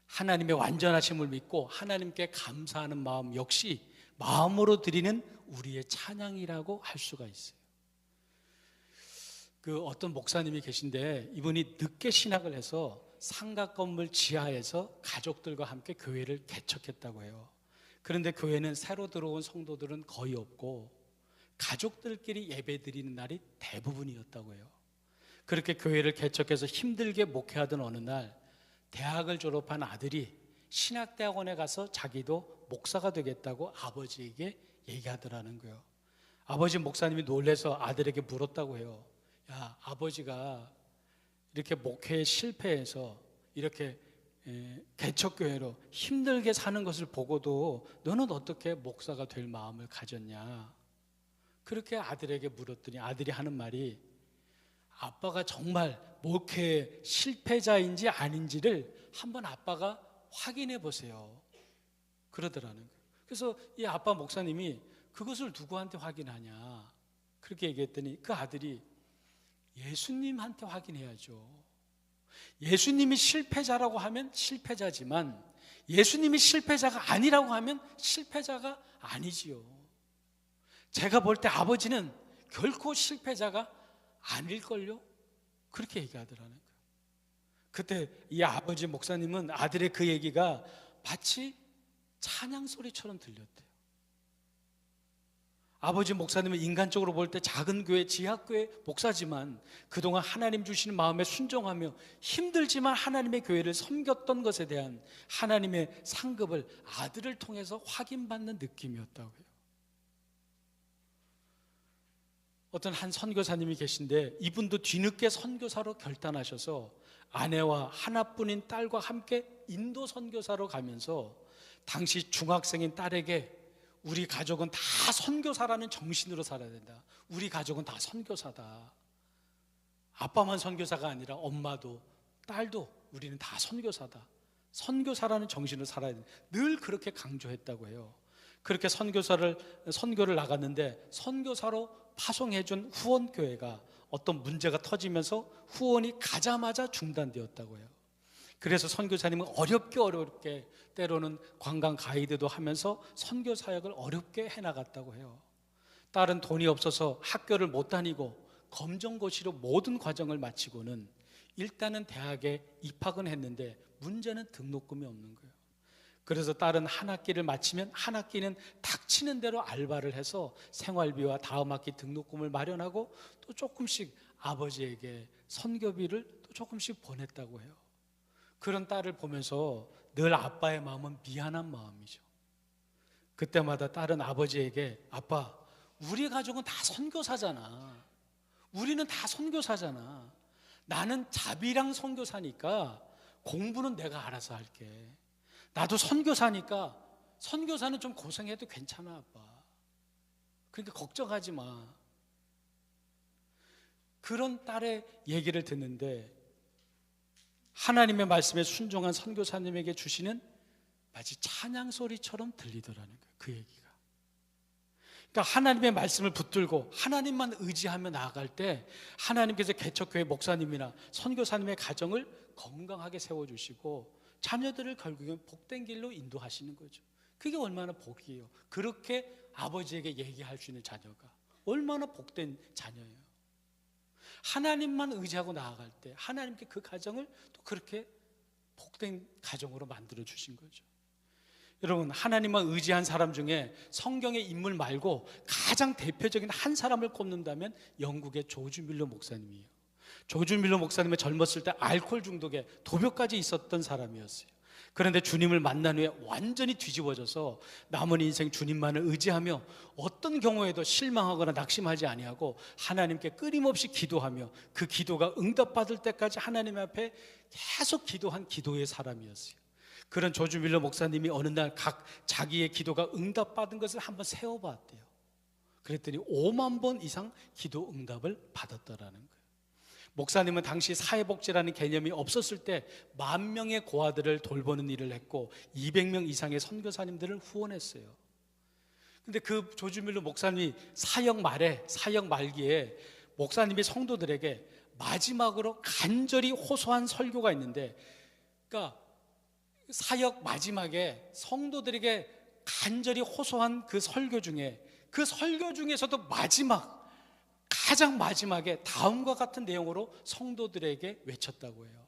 하나님의 완전하심을 믿고 하나님께 감사하는 마음 역시 마음으로 드리는 우리의 찬양이라고 할 수가 있어요. 그 어떤 목사님이 계신데 이분이 늦게 신학을 해서 상가 건물 지하에서 가족들과 함께 교회를 개척했다고 해요. 그런데 교회는 새로 들어온 성도들은 거의 없고 가족들끼리 예배 드리는 날이 대부분이었다고 해요. 그렇게 교회를 개척해서 힘들게 목회하던 어느 날 대학을 졸업한 아들이 신학대학원에 가서 자기도 목사가 되겠다고 아버지에게 얘기하더라는 거예요. 아버지 목사님이 놀라서 아들에게 물었다고 해요. 야, 아버지가 이렇게 목회에 실패해서 이렇게 개척교회로 힘들게 사는 것을 보고도 너는 어떻게 목사가 될 마음을 가졌냐? 그렇게 아들에게 물었더니 아들이 하는 말이, 아빠가 정말 목회 실패자인지 아닌지를 한번 아빠가 확인해 보세요, 그러더라는 거예요. 그래서 이 아빠 목사님이 그것을 누구한테 확인하냐 그렇게 얘기했더니 그 아들이 예수님한테 확인해야죠. 예수님이 실패자라고 하면 실패자지만 예수님이 실패자가 아니라고 하면 실패자가 아니지요. 제가 볼 때 아버지는 결코 실패자가 아닐걸요? 그렇게 얘기하더라는 거예요. 그때 이 아버지 목사님은 아들의 그 얘기가 마치 찬양 소리처럼 들렸대요. 아버지 목사님은 인간적으로 볼 때 작은 교회, 지하교회 목사지만 그동안 하나님 주시는 마음에 순종하며 힘들지만 하나님의 교회를 섬겼던 것에 대한 하나님의 상급을 아들을 통해서 확인받는 느낌이었다고 해요. 어떤 한 선교사님이 계신데 이분도 뒤늦게 선교사로 결단하셔서 아내와 하나뿐인 딸과 함께 인도 선교사로 가면서 당시 중학생인 딸에게 우리 가족은 다 선교사라는 정신으로 살아야 된다. 우리 가족은 다 선교사다. 아빠만 선교사가 아니라 엄마도 딸도 우리는 다 선교사다. 선교사라는 정신으로 살아야 된다. 늘 그렇게 강조했다고 해요. 그렇게 선교를 나갔는데 선교사로 파송해준 후원교회가 어떤 문제가 터지면서 후원이 가자마자 중단되었다고 해요. 그래서 선교사님은 어렵게 때로는 관광 가이드도 하면서 선교 사역을 어렵게 해나갔다고 해요. 딸은 돈이 없어서 학교를 못 다니고 검정고시로 모든 과정을 마치고는 일단은 대학에 입학은 했는데 문제는 등록금이 없는 거예요. 그래서 딸은 한 학기를 마치면 한 학기는 닥치는 대로 알바를 해서 생활비와 다음 학기 등록금을 마련하고 또 조금씩 아버지에게 선교비를 또 조금씩 보냈다고 해요. 그런 딸을 보면서 늘 아빠의 마음은 미안한 마음이죠. 그때마다 딸은 아버지에게, 아빠, 우리 가족은 다 선교사잖아. 우리는 다 선교사잖아. 나는 자비랑 선교사니까 공부는 내가 알아서 할게. 나도 선교사니까 선교사는 좀 고생해도 괜찮아, 아빠. 그러니까 걱정하지 마. 그런 딸의 얘기를 듣는데 하나님의 말씀에 순종한 선교사님에게 주시는 마치 찬양 소리처럼 들리더라는 거예요. 그 얘기가. 그러니까 하나님의 말씀을 붙들고 하나님만 의지하며 나아갈 때 하나님께서 개척교회 목사님이나 선교사님의 가정을 건강하게 세워주시고 자녀들을 결국엔 복된 길로 인도하시는 거죠. 그게 얼마나 복이에요. 그렇게 아버지에게 얘기할 수 있는 자녀가 얼마나 복된 자녀예요. 하나님만 의지하고 나아갈 때 하나님께 그 가정을 또 그렇게 복된 가정으로 만들어 주신 거죠. 여러분, 하나님만 의지한 사람 중에 성경의 인물 말고 가장 대표적인 한 사람을 꼽는다면 영국의 조지 밀러 목사님이에요. 조지 밀러 목사님은 젊었을 때 알코올 중독에 도벽까지 있었던 사람이었어요. 그런데 주님을 만난 후에 완전히 뒤집어져서 남은 인생 주님만을 의지하며 어떤 경우에도 실망하거나 낙심하지 아니하고 하나님께 끊임없이 기도하며 그 기도가 응답받을 때까지 하나님 앞에 계속 기도한 기도의 사람이었어요. 그런 조지 밀러 목사님이 어느 날 각 자기의 기도가 응답받은 것을 한번 세어봤대요. 그랬더니 5만 번 이상 기도 응답을 받았더라는 거예요. 목사님은 당시 사회복지라는 개념이 없었을 때 10,000명의 고아들을 돌보는 일을 했고 200명 이상의 선교사님들을 후원했어요. 근데 그 조지 밀러 목사님이 사역 말기에 목사님이 성도들에게 마지막으로 간절히 호소한 설교가 있는데, 그러니까 사역 마지막에 성도들에게 간절히 호소한 그 설교 중에서도 가장 마지막에 다음과 같은 내용으로 성도들에게 외쳤다고 해요.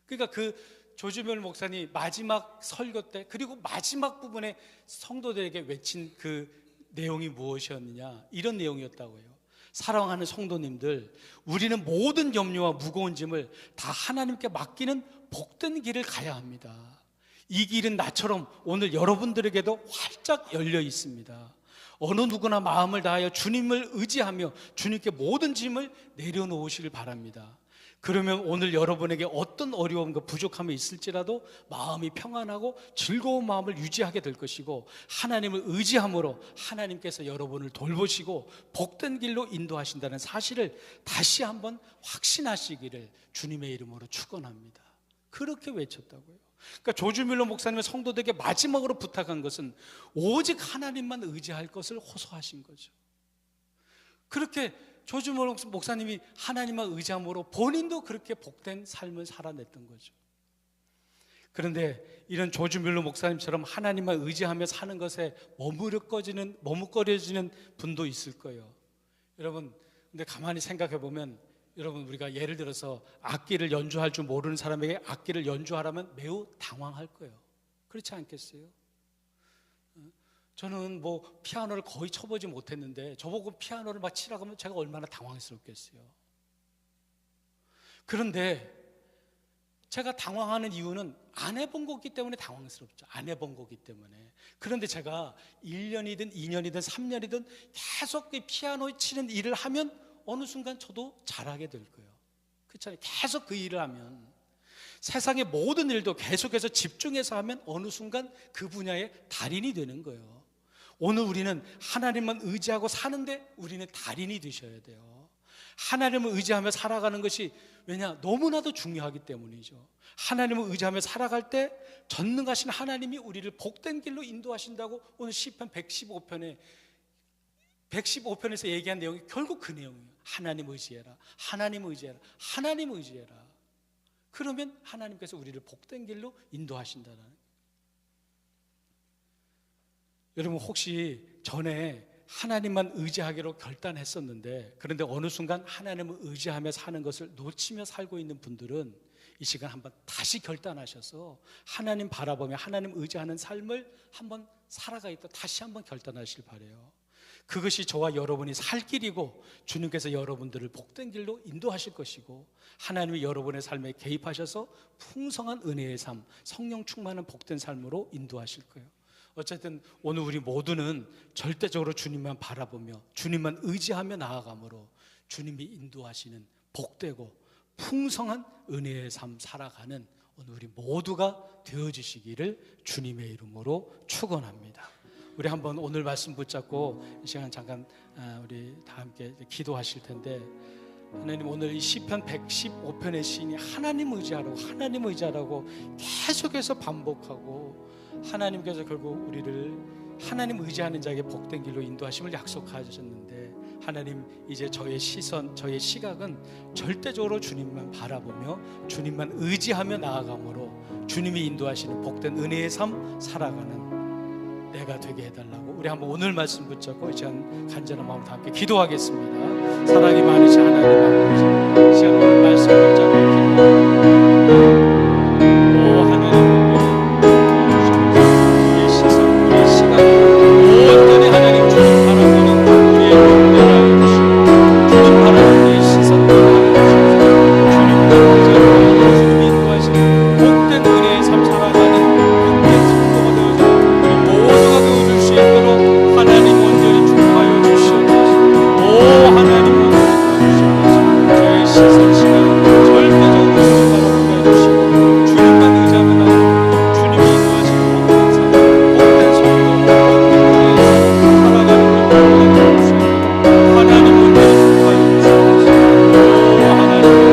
그러니까 그 조지 밀러 목사님 마지막 설교 때 그리고 마지막 부분에 성도들에게 외친 그 내용이 무엇이었느냐, 이런 내용이었다고 해요. 사랑하는 성도님들, 우리는 모든 염려와 무거운 짐을 다 하나님께 맡기는 복된 길을 가야 합니다. 이 길은 나처럼 오늘 여러분들에게도 활짝 열려 있습니다. 어느 누구나 마음을 다하여 주님을 의지하며 주님께 모든 짐을 내려놓으시길 바랍니다. 그러면 오늘 여러분에게 어떤 어려움과 부족함이 있을지라도 마음이 평안하고 즐거운 마음을 유지하게 될 것이고, 하나님을 의지함으로 하나님께서 여러분을 돌보시고 복된 길로 인도하신다는 사실을 다시 한번 확신하시기를 주님의 이름으로 축원합니다. 그렇게 외쳤다고요. 그러니까 조지 밀러 목사님의 성도들에게 마지막으로 부탁한 것은 오직 하나님만 의지할 것을 호소하신 거죠. 그렇게 조지 밀러 목사님이 하나님만 의지함으로 본인도 그렇게 복된 삶을 살아냈던 거죠. 그런데 이런 조지 밀러 목사님처럼 하나님만 의지하며 사는 것에 머뭇거려지는 분도 있을 거예요. 여러분, 근데 가만히 생각해 보면, 여러분, 우리가 예를 들어서 악기를 연주할 줄 모르는 사람에게 악기를 연주하라면 매우 당황할 거예요. 그렇지 않겠어요? 저는 피아노를 거의 쳐보지 못했는데 저보고 피아노를 막 치라고 하면 제가 얼마나 당황스럽겠어요. 그런데 제가 당황하는 이유는 안 해본 거기 때문에 당황스럽죠. 안 해본 거기 때문에. 그런데 제가 1년이든 2년이든 3년이든 계속 피아노 치는 일을 하면 어느 순간 저도 잘하게 될 거예요. 그렇잖아요. 계속 그 일을 하면, 세상의 모든 일도 계속해서 집중해서 하면 어느 순간 그 분야의 달인이 되는 거예요. 오늘 우리는 하나님만 의지하고 사는데 우리는 달인이 되셔야 돼요. 하나님을 의지하며 살아가는 것이 너무나도 중요하기 때문이죠. 하나님을 의지하며 살아갈 때 전능하신 하나님이 우리를 복된 길로 인도하신다고 오늘 시편 115편에서 얘기한 내용이 결국 그 내용이에요. 하나님 의지해라, 하나님 의지해라, 하나님 의지해라. 그러면 하나님께서 우리를 복된 길로 인도하신다는. 여러분, 혹시 전에 하나님만 의지하기로 결단했었는데 그런데 어느 순간 하나님을 의지하며 사는 것을 놓치며 살고 있는 분들은 이 시간 한번 다시 결단하셔서 하나님 바라보며 하나님 의지하는 삶을 한번 살아가겠다 다시 한번 결단하시길 바라요. 그것이 저와 여러분이 살 길이고 주님께서 여러분들을 복된 길로 인도하실 것이고, 하나님이 여러분의 삶에 개입하셔서 풍성한 은혜의 삶, 성령 충만한 복된 삶으로 인도하실 거예요. 어쨌든 오늘 우리 모두는 절대적으로 주님만 바라보며 주님만 의지하며 나아가므로 주님이 인도하시는 복되고 풍성한 은혜의 삶 살아가는 오늘 우리 모두가 되어주시기를 주님의 이름으로 축원합니다. 우리 한번 오늘 말씀 붙잡고 이 시간 잠깐 우리 다 함께 기도하실 텐데, 하나님, 오늘 이 시편 115편의 시인이 하나님 의지하라고 계속해서 반복하고, 하나님께서 결국 우리를 하나님 의지하는 자에게 복된 길로 인도하심을 약속하셨는데, 하나님, 이제 저의 시선, 저의 시각은 절대적으로 주님만 바라보며 주님만 의지하며 나아가므로 주님이 인도하시는 복된 은혜의 삶 살아가는 내가 되게 해달라고, 우리 한번 오늘 말씀 붙잡고 이 시간 간절한 마음으로 함께 기도하겠습니다. 사랑이 많으신 하나님 아버지, 이 시간 오늘 말씀 붙잡고 기도합니다. 오 하나님, 우리의 시선, 우리의 시각 온전히 하나님 주님 바라보는 우리의 눈을 알려주시고, 주님 바라보는 우리의 시선을 알려주시고, 주님 인도하시는 복된 은혜의 삶 살아가는 복된 성도가 되어서 우리 모두가 되어줄 수 있도록 하나님 온전히 축복하여 주시옵소서. 오 하나님 온전히 도와주시옵소서. 저의 시선 시간 절대적으로 주님 바라보게 해주시고, 주님만 의지하며 나아가고 주님이 인도하시는 복된 삶, 복된 성도, 복된 은혜의 삶 살아가는 우리 모두가 되어줄 수 있도록 하나님 온전히 축복하여 주시옵소서. 오 하나님 성령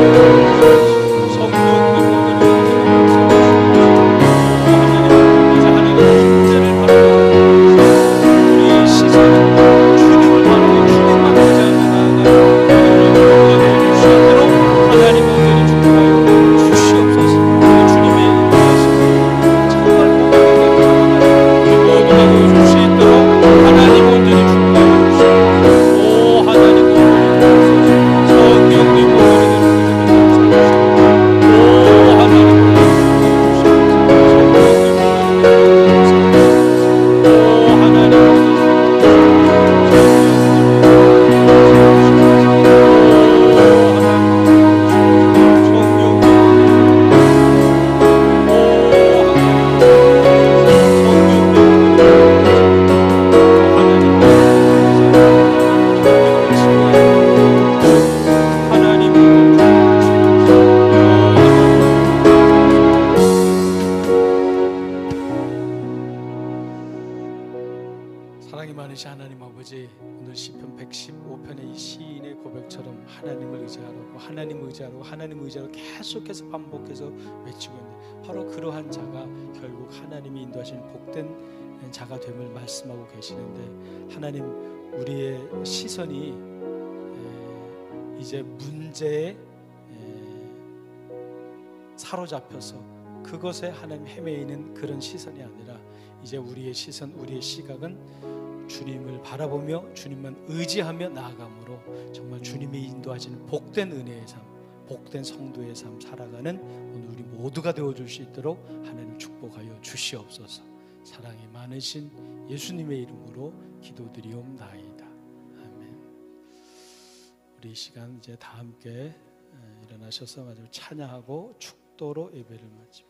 능력으로 이제 하나님의 임재를 바라보고 우리의 시선은 주님을 바라보고 주님만 의지하며 나아가는 우리 모두가 되어줄 수 있도록 하나님 온전히 축복하여 주시옵소서. 주님의 인도하심을 정말 복되게 우리 모두가 되어줄 수 있도록 하나님 온전히 축복하여 주시옵소서. 오 하나님 온전히 도와주소서. 성령님 온전히 오 하나님 사랑이 많으신 하나님 아버지, 오늘 시편 115편의 이 시인의 고백처럼 하나님을 의지하라고 계속해서 반복해서 외치고 있는데, 바로 그러한 자가 결국 하나님이 인도하시는 복된 자가 됨을 말씀하고 계시는데, 하나님, 우리의 시선이 이제 문제에 사로잡혀서 그것에 하나님 헤매이는 그런 시선이 아니라, 이제 우리의 시선, 우리의 시각은 주님을 바라보며 주님만 의지하며 나아가므로 정말 주님이 인도하시는 복된 은혜의 삶, 복된 성도의 삶 살아가는 오늘 우리 모두가 되어줄 수 있도록 하나님 축복하여 주시옵소서. 사랑이 많으신 예수님의 이름으로 기도드리옵나이다. 아멘. 우리 이 시간 이제 다 함께 일어나셔서 마지막 찬양하고 축도로 예배를 마칩니다.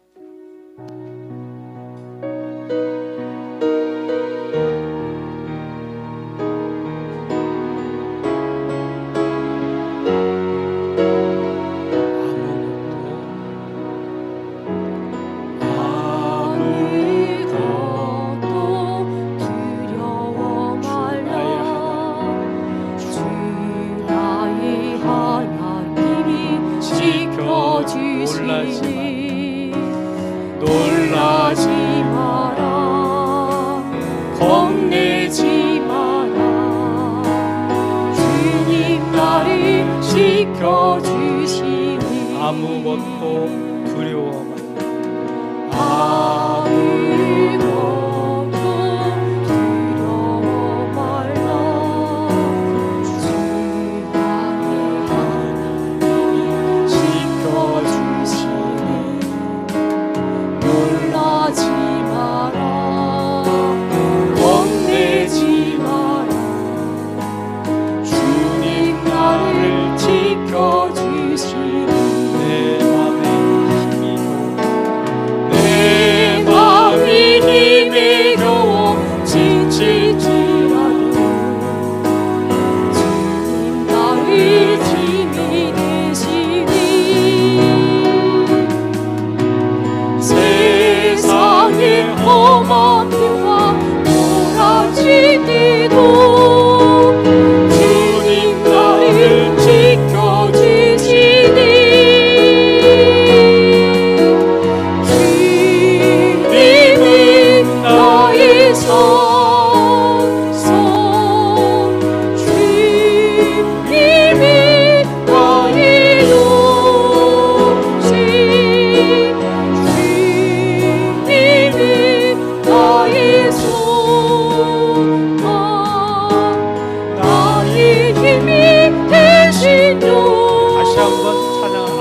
놀라지 마라, 겁내지 마라. 주님 나를 지켜주시니 아무것도 두려워 말라. 아무것도 두려워 말라. 주 나의 하나님이 지켜주시니 놀라지 마라, 겁내지 마라. 주님 나를 지켜주시니 내 맘에 힘이 내 마음이 힘이 겨워 지칠지라도 주님 나의 힘이 되시니 세상의 험한 비와 몰아치디도 주님 나를 지켜주시니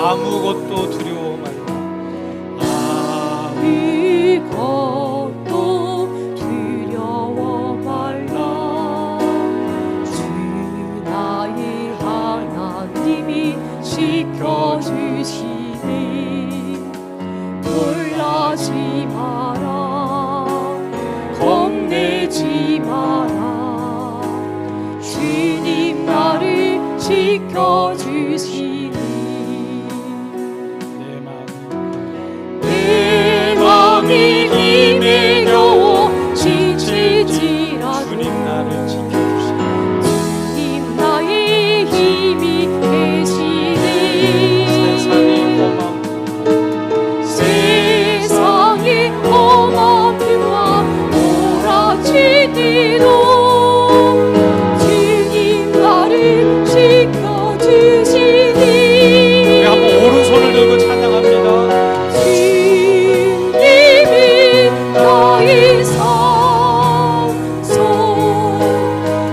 아무것도 두려워 말라. 아무것도 두려워 말라. 주 나의 하나님이 지켜주시니 놀라지 마라. 겁내지 마라. 주님 나를 지켜주시니 내 마음이 힘에 겨워 지칠지라도 주님 나를 지켜주시니 주님 나의 힘이 되시니 세상의 험한 틈과 몰아치디도 주님 나를 지켜주시니 우리 한번 오른손을 들고 찬양합니다. 주님이 나의 산성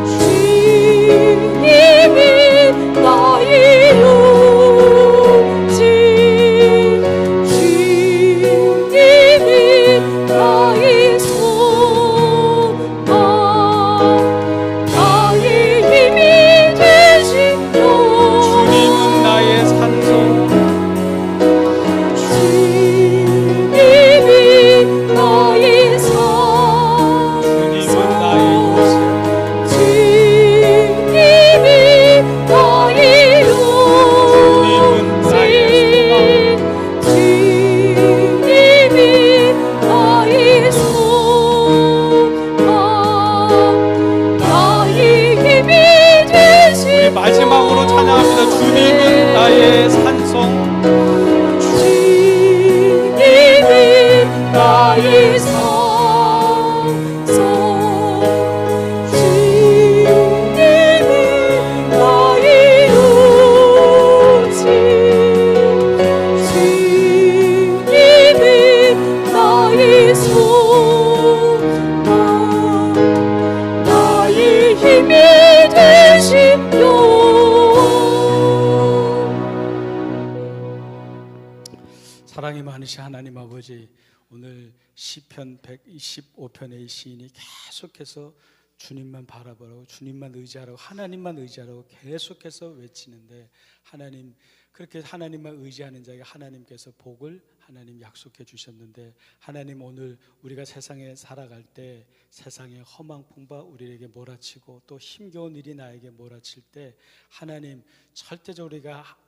주님이 나의 용지 주님이 나의 소망 나의 힘이 되시며 주님은 나의 산성 주님이 나의 산 주님은 나의 요새 주님이 나의 주님은 나의 용지 주님이 나의 소망 나의 힘이 되시니 우리 마지막으로 찬양합니다. 주님은 나의 산성 주님이 나의 산성 주님이 나의 용지 주님이 나의 소망 나의 힘이 되시며 사랑이 많으신 하나님 아버지, 오늘 시편 125편의 시인이 계속해서 주님만 바라보라고, 주님만 의지하라고, 하나님만 의지하라고 계속해서 외치는데, 하나님, 그렇게 하나님만 의지하는 자에게 하나님께서 복을 하나님 약속해 주셨는데, 하나님 오늘 우리가 세상에 살아갈 때 세상의 험한 풍파 우리에게 몰아치고 또 힘겨운 일이 나에게 몰아칠 때, 하나님 절대적으로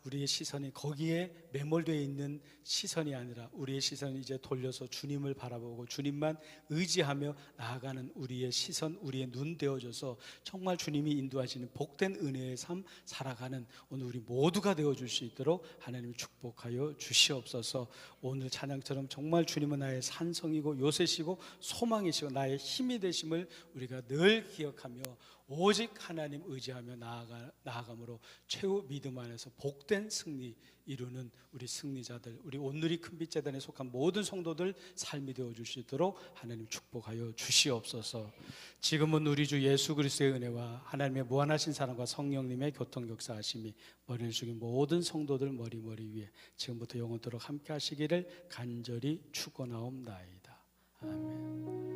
우리의 시선이 거기에 매몰되어 있는 시선이 아니라 우리의 시선을 이제 돌려서 주님을 바라보고 주님만 의지하며 나아가는 우리의 시선, 우리의 눈 되어줘서 정말 주님이 인도하시는 복된 은혜의 삶 살아가는 오늘 우리 모두가 되어줄 수 있도록 하나님 축복하여 주시옵소서. 오늘 찬양처럼 정말 주님은 나의 산성이고 요새시고 소망이시고 나의 힘이 되심을 우리가 늘 기억하며 오직 하나님 의지하며 나아감으로 최후 믿음 안에서 복된 승리 이루는 우리 승리자들, 우리 온누리 큰빛 재단에 속한 모든 성도들 삶이 되어줄 수 있도록 하나님 축복하여 주시옵소서. 지금은 우리 주 예수 그리스도의 은혜와 하나님의 무한하신 사랑과 성령님의 교통역사하심이 머리를 숙인 모든 성도들 머리 위에 지금부터 영원토록 함께 하시기를 간절히 축원하옵나이다. 아멘.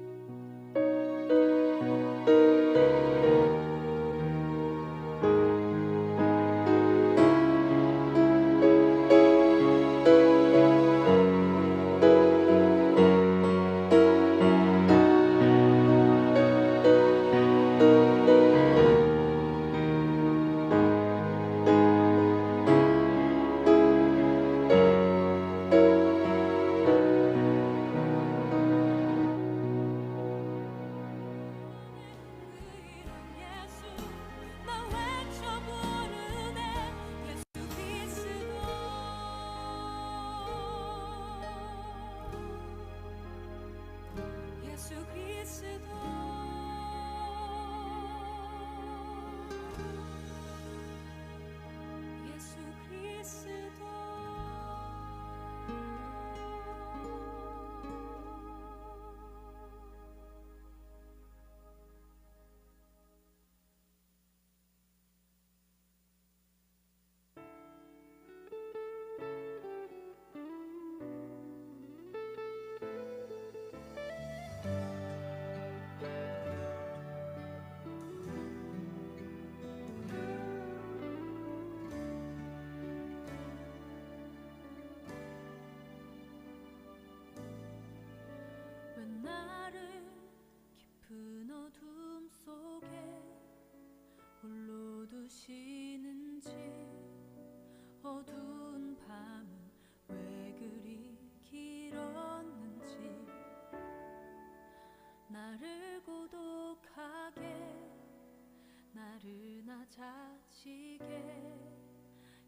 나른하자지게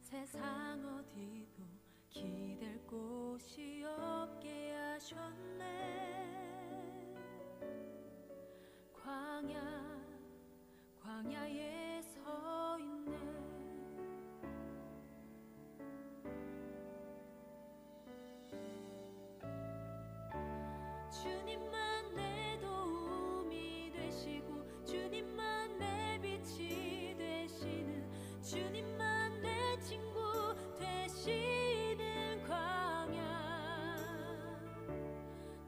세상 어디도 기댈 곳이 없게 하셨네. 광야에 서 있네. 주님만 내 도움이 되시고 주님만 내 빛이 되시는 주님만 내 친구 되시는 광야.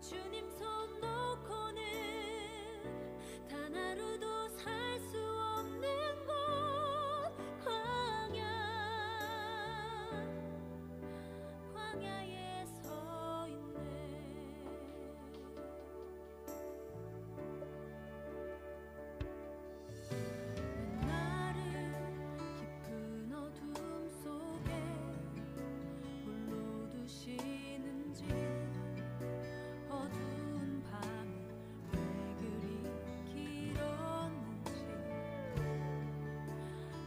주님 손 놓고는 단 하루도 살 수 없는 곳 광야에 서 있네. 나를 깊은 어둠 속에 홀로 두시는지 어두운 밤은 왜 그리 길었는지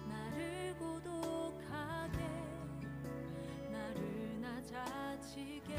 나를 고독하게 나른하자지게